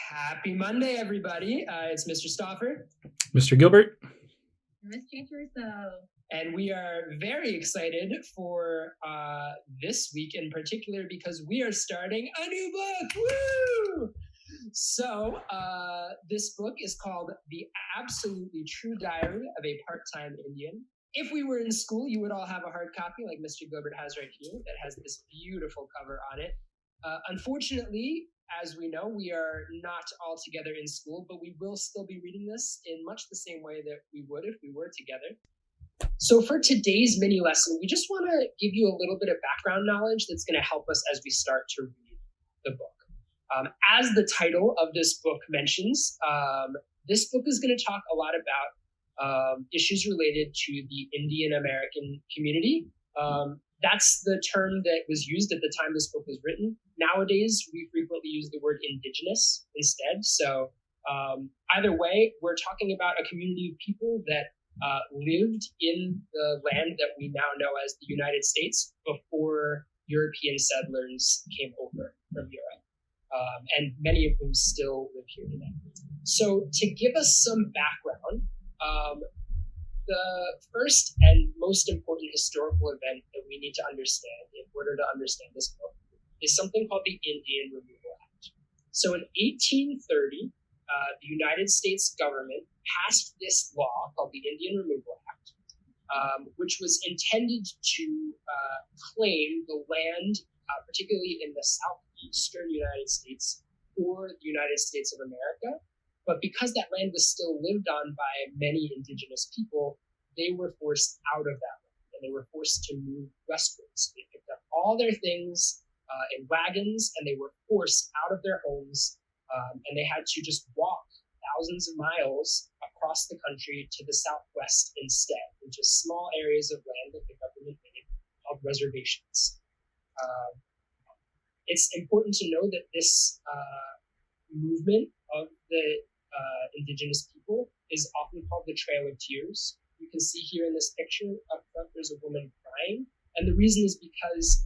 Happy Monday, everybody. It's Mr. Stauffer. Mr. Gilbert. Miss Russo. And we are very excited for this week in particular because we are starting a new book. Woo! So this book is called The Absolutely True Diary of a Part-Time Indian. If we were in school, you would all have a hard copy like Mr. Gilbert has right here that has this beautiful cover on it. Unfortunately, as we know, we are not all together in school, but we will still be reading this in much the same way that we would if we were together. So for today's mini lesson, we just want to give you a little bit of background knowledge that's going to help us as we start to read the book. As the title of this book mentions, this book is going to talk a lot about issues related to the Indian American community. That's the term that was used at the time this book was written. Nowadays, we frequently use the word indigenous instead. So either way, we're talking about a community of people that lived in the land that we now know as the United States before European settlers came over from Europe. And many of them still live here today. So to give us some background, the first and most important historical event that we need to understand in order to understand this book is something called the Indian Removal Act. So in 1830, the United States government passed this law called the Indian Removal Act, which was intended to claim the land, particularly in the southeastern United States, for the United States of America. But because that land was still lived on by many indigenous people, they were forced out of that land and they were forced to move westwards. They picked up all their things in wagons and they were forced out of their homes and they had to just walk thousands of miles across the country to the southwest instead, into small areas of land that the government made called reservations. It's important to know that this movement of the indigenous people is often called the Trail of Tears. You can see here in this picture up front there's a woman crying, and the reason is because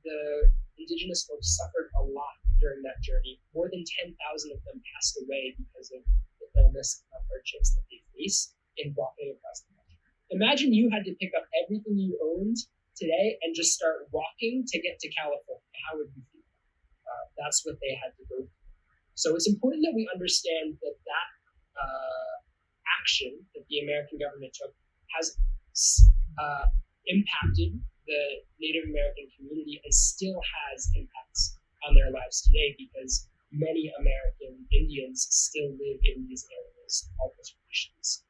the indigenous folks suffered a lot during that journey. More than 10,000 of them passed away because of the illness and hardships that they face in walking across the country. Imagine you had to pick up everything you owned today and just start walking to get to California. How would you feel? That's what they had to go through. So it's important that we understand that action that the American government took has impacted the Native American community and still has impacts on their lives today because many American Indians still live in these areas called reservations.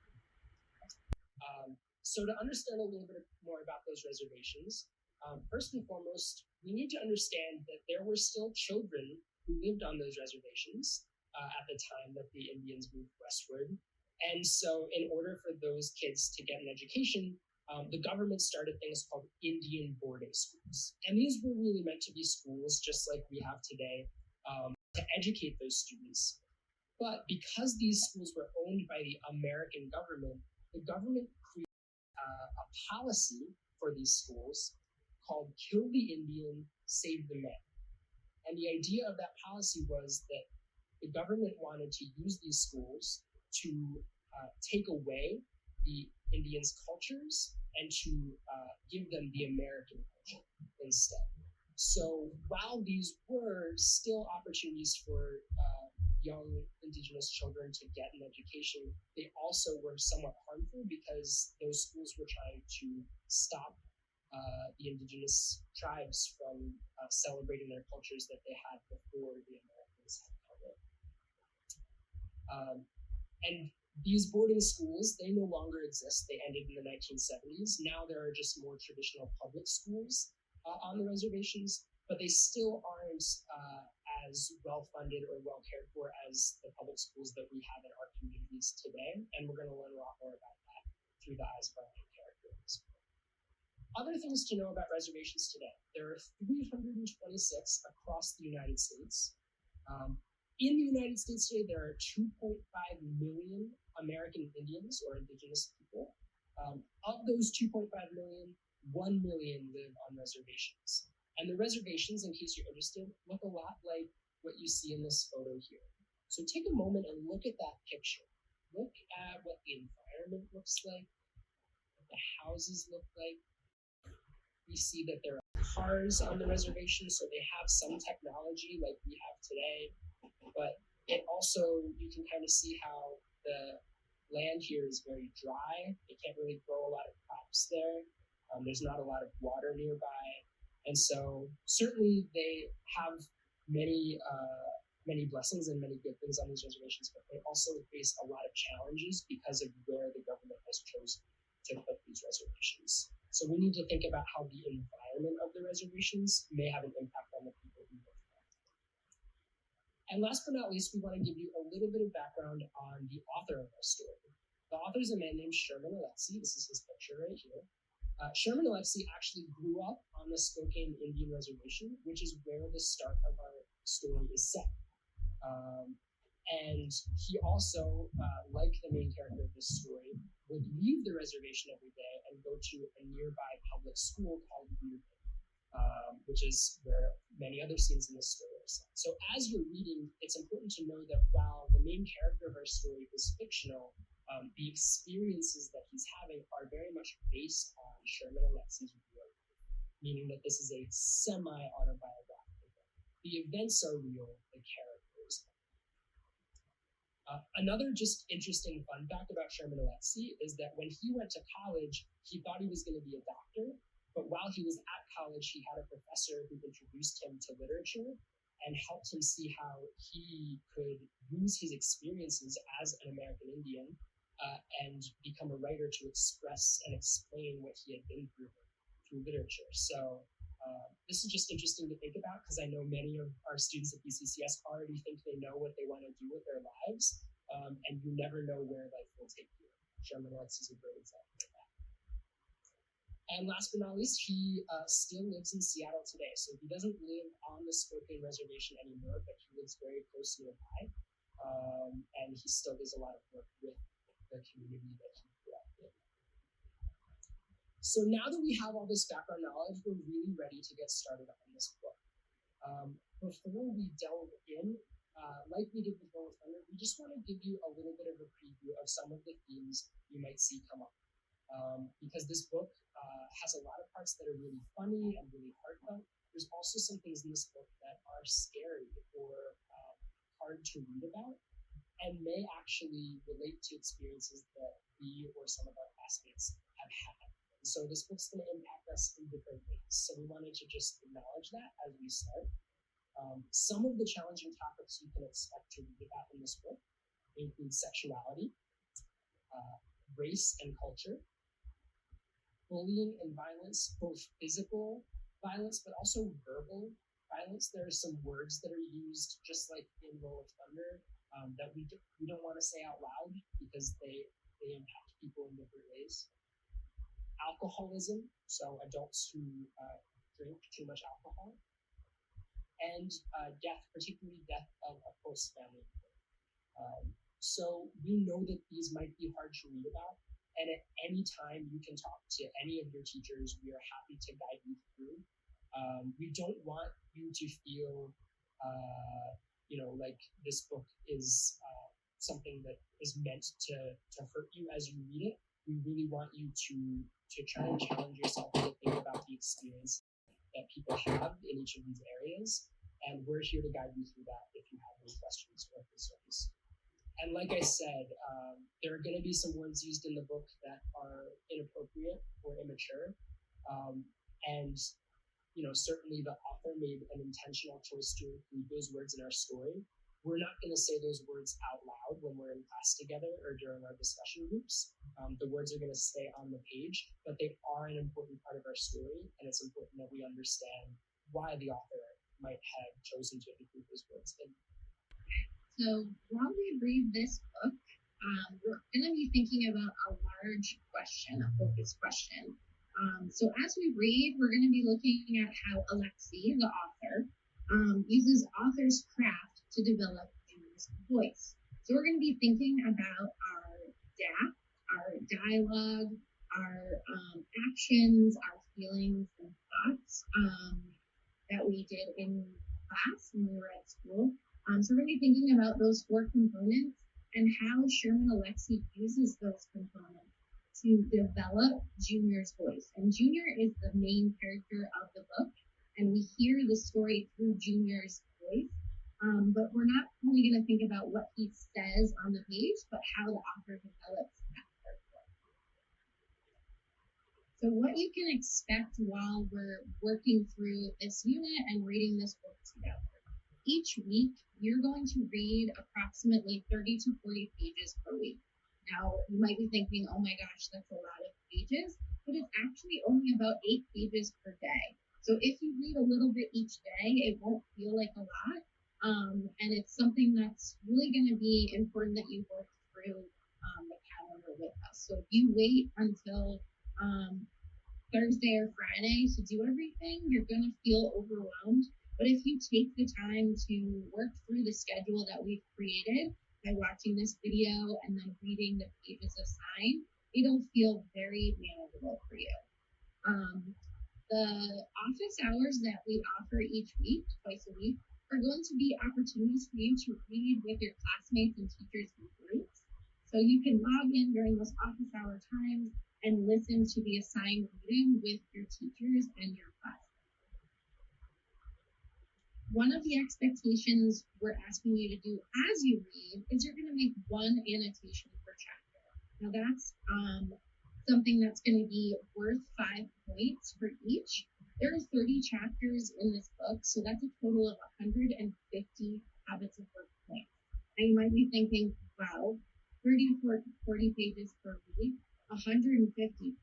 So to understand a little bit more about those reservations, first and foremost, we need to understand that there were still children who lived on those reservations at the time that the Indians moved westward. And so in order for those kids to get an education, the government started things called Indian boarding schools. And these were really meant to be schools just like we have today to educate those students. But because these schools were owned by the American government, the government created a policy for these schools called Kill the Indian, Save the Man. And the idea of that policy was that the government wanted to use these schools to take away the Indians' cultures and to give them the American culture instead. So while these were still opportunities for young indigenous children to get an education, they also were somewhat harmful because those schools were trying to stop the indigenous tribes from celebrating their cultures that they had before the Americans had come in. And these boarding schools, they no longer exist. They ended in the 1970s. Now there are just more traditional public schools on the reservations, but they still aren't as well-funded or well-cared for as the public schools that we have in our communities today. And we're going to learn a lot more about that through the eyes of our main characters. Other things to know about reservations today. There are 326 across the United States. In the United States today, there are 2.5 million American Indians or indigenous people. Of those 2.5 million, 1 million live on reservations. And the reservations, in case you're interested, look a lot like what you see in this photo here. So take a moment and look at that picture. Look at what the environment looks like, what the houses look like. We see that there are cars on the reservation, so they have some technology like we have today, but it also, you can kind of see how the land here is very dry. They can't really grow a lot of crops there. There's not a lot of water nearby. And so certainly they have many blessings and many good things on these reservations, but they also face a lot of challenges because of where the government has chosen to put these reservations. So we need to think about how the environment of the reservations may have an impact on the people who live there. And last but not least, we want to give you a little bit of background on the author of our story. The author is a man named Sherman Alexie. This is his picture right here. Sherman Alexie actually grew up on the Spokane Indian Reservation, which is where the start of our story is set. And he also, like the main character of this story, would leave the reservation every day and go to a nearby public school called Weirton, which is where many other scenes in this story are set. So as you're reading, it's important to know that while the main character of our story is fictional, the experiences that he's having are very much based on Sherman Alexie's real life, meaning that this is a semi-autobiographical. The events are real, the characters. Another just interesting fun fact about Sherman Alexie is that when he went to college, he thought he was going to be a doctor, but while he was at college, he had a professor who introduced him to literature and helped him see how he could use his experiences as an American Indian and become a writer to express and explain what he had been through literature. So this is just interesting to think about because I know many of our students at BCCS already think they know what they want to do with their lives, and you never know where life will take you. Sherman Alexie is a great example of that. And last but not least, he still lives in Seattle today. So he doesn't live on the Spokane Reservation anymore, but he lives very close nearby. And he still does a lot of work with the community that he grew up in. So now that we have all this background knowledge, we're really ready to get started on this book. Before we delve in, like we did with Roll with Thunder, we just want to give you a little bit of a preview of some of the themes you might see come up. Because this book has a lot of parts that are really funny and really heartfelt. There's also some things in this book that are scary or hard to read about and may actually relate to experiences that we or some of our classmates have had. So this book's going to impact us in different ways. So we wanted to just acknowledge that as we start. Some of the challenging topics you can expect to read about in this book include sexuality, race and culture, bullying and violence, both physical violence, but also verbal violence. There are some words that are used, just like in Roll of Thunder, that we don't want to say out loud because they impact people in different ways. Alcoholism, so adults who drink too much alcohol, and death, particularly death of a close family member. So we know that these might be hard to read about, and at any time you can talk to any of your teachers. We are happy to guide you through. We don't want you to feel, like this book is something that is meant to hurt you as you read it. We really want you to try and challenge yourself to think about the experience that people have in each of these areas. And we're here to guide you through that if you have any questions or concerns. And like I said, there are going to be some words used in the book that are inappropriate or immature. And certainly the author made an intentional choice to include those words in our story. We're not going to say those words out loud when we're in class together or during our discussion groups. The words are going to stay on the page, but they are an important part of our story, and it's important that we understand why the author might have chosen to include those words in. So while we read this book, we're going to be thinking about a large question, a focused question. So as we read, we're going to be looking at how Alexie, the author, uses author's craft to develop June's voice. So we're going to be thinking about our DAP, our dialogue, our actions, our feelings and thoughts that we did in class when we were at school. So we're going to be thinking about those four components and how Sherman Alexie uses those components to develop Junior's voice. And Junior is the main character of the book, and we hear the story through Junior's voice. But we're not only going to think about what he says on the page, but how the author develops that character. So what you can expect while we're working through this unit and reading this book together. Each week, you're going to read approximately 30 to 40 pages per week. Now, you might be thinking, oh my gosh, that's a lot of pages, but it's actually only about 8 pages per day. So if you read a little bit each day, it won't feel like a lot. And it's something that's really going to be important that you work through the calendar with us. So if you wait until Thursday or Friday to do everything, you're going to feel overwhelmed. But if you take the time to work through the schedule that we've created by watching this video and then reading the pages assigned, it'll feel very manageable for you. The office hours that we offer each week, twice a week, are going to be opportunities for you to read with your classmates and teachers in groups. So you can log in during those office hour times and listen to the assigned reading with your teachers and your class. One of the expectations we're asking you to do as you read is you're going to make one annotation per chapter. Now that's something that's going to be worth 5 points for each. There are 30 chapters in this book, so that's a total of 150 habits of work points. Now you might be thinking, wow, 30 to 40 pages per week, 150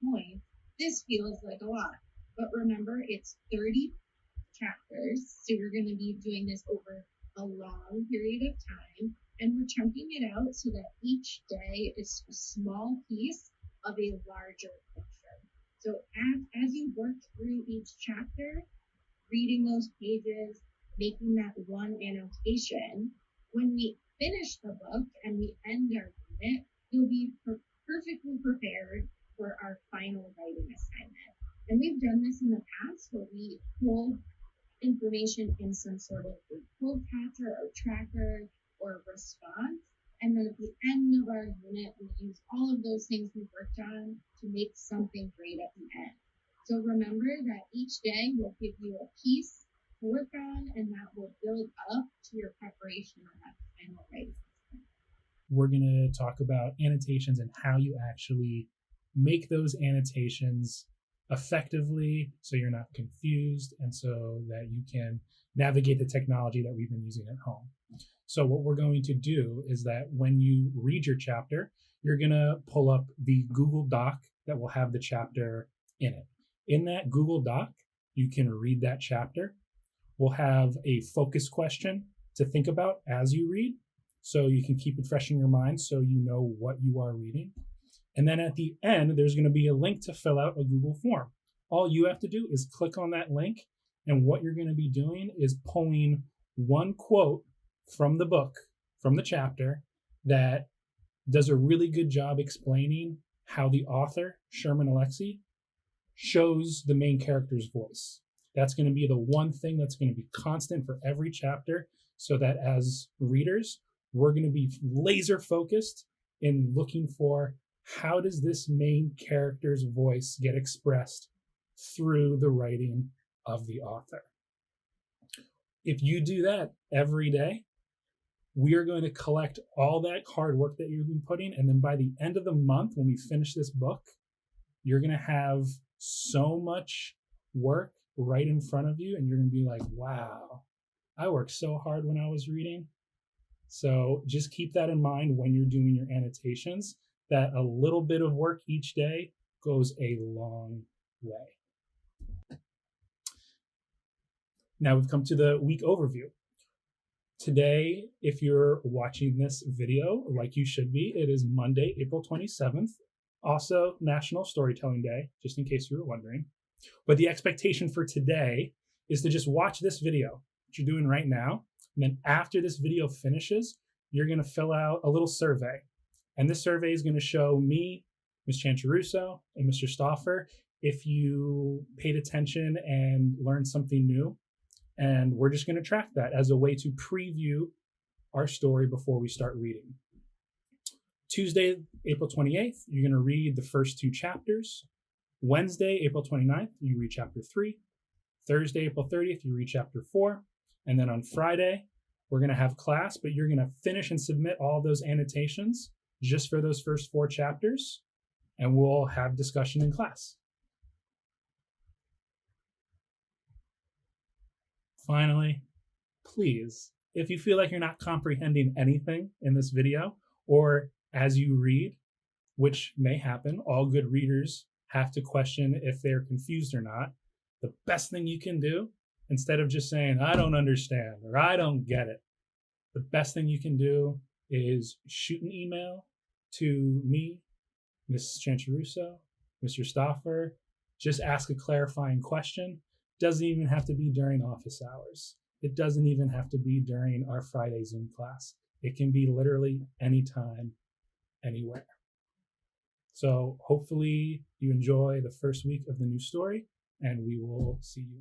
points, this feels like a lot. But remember, it's 30 chapters, so you're going to be doing this over a long period of time, and we're chunking it out so that each day is a small piece of a larger picture. So as you work through each chapter, reading those pages, making that one annotation, when we finish the book and we end our unit, you'll be perfectly prepared for our final writing assignment. And we've done this in the past where we pull information in some sort of a quote catcher or tracker or response. And then at the end of our unit, we use all of those things we worked on to make something great at the end. So remember that each day will give you a piece to work on, and that will build up to your preparation on that final writing. We're going to talk about annotations and how you actually make those annotations effectively so you're not confused and so that you can navigate the technology that we've been using at home. So what we're going to do is that when you read your chapter, you're going to pull up the Google Doc that will have the chapter in it. In that Google Doc, you can read that chapter. We'll have a focus question to think about as you read, so you can keep it fresh in your mind so you know what you are reading. And then at the end, there's going to be a link to fill out a Google form. All you have to do is click on that link, and what you're going to be doing is pulling one quote from the book, from the chapter, that does a really good job explaining how the author, Sherman Alexie, shows the main character's voice. That's going to be the one thing that's going to be constant for every chapter, so that as readers, we're going to be laser focused in looking for how does this main character's voice get expressed through the writing of the author. If you do that every day, we are going to collect all that hard work that you've been putting, and then by the end of the month, when we finish this book, you're going to have so much work right in front of you, and you're going to be like, wow, I worked so hard when I was reading. So just keep that in mind when you're doing your annotations, that a little bit of work each day goes a long way. Now we've come to the week overview. Today, if you're watching this video, like you should be, it is Monday, April 27th, also National Storytelling Day, just in case you were wondering. But the expectation for today is to just watch this video, what you're doing right now. And then after this video finishes, you're going to fill out a little survey. And this survey is going to show me, Ms. Chancharusso, and Mr. Stauffer if you paid attention and learned something new. And we're just going to track that as a way to preview our story before we start reading. Tuesday, April 28th, you're going to read the first 2 chapters. Wednesday, April 29th, you read chapter 3. Thursday, April 30th, you read chapter 4. And then on Friday, we're going to have class, but you're going to finish and submit all those annotations just for those first 4 chapters, and we'll have discussion in class. Finally, please, if you feel like you're not comprehending anything in this video, or as you read, which may happen, all good readers have to question if they're confused or not, the best thing you can do, instead of just saying, I don't understand, or I don't get it, the best thing you can do is shoot an email to me, Mrs. Chancharuso, Mr. Stoffer, just ask a clarifying question. Doesn't even have to be during office hours. It doesn't even have to be during our Friday Zoom class. It can be literally anytime, anywhere. So hopefully you enjoy the first week of the new story, and we will see you.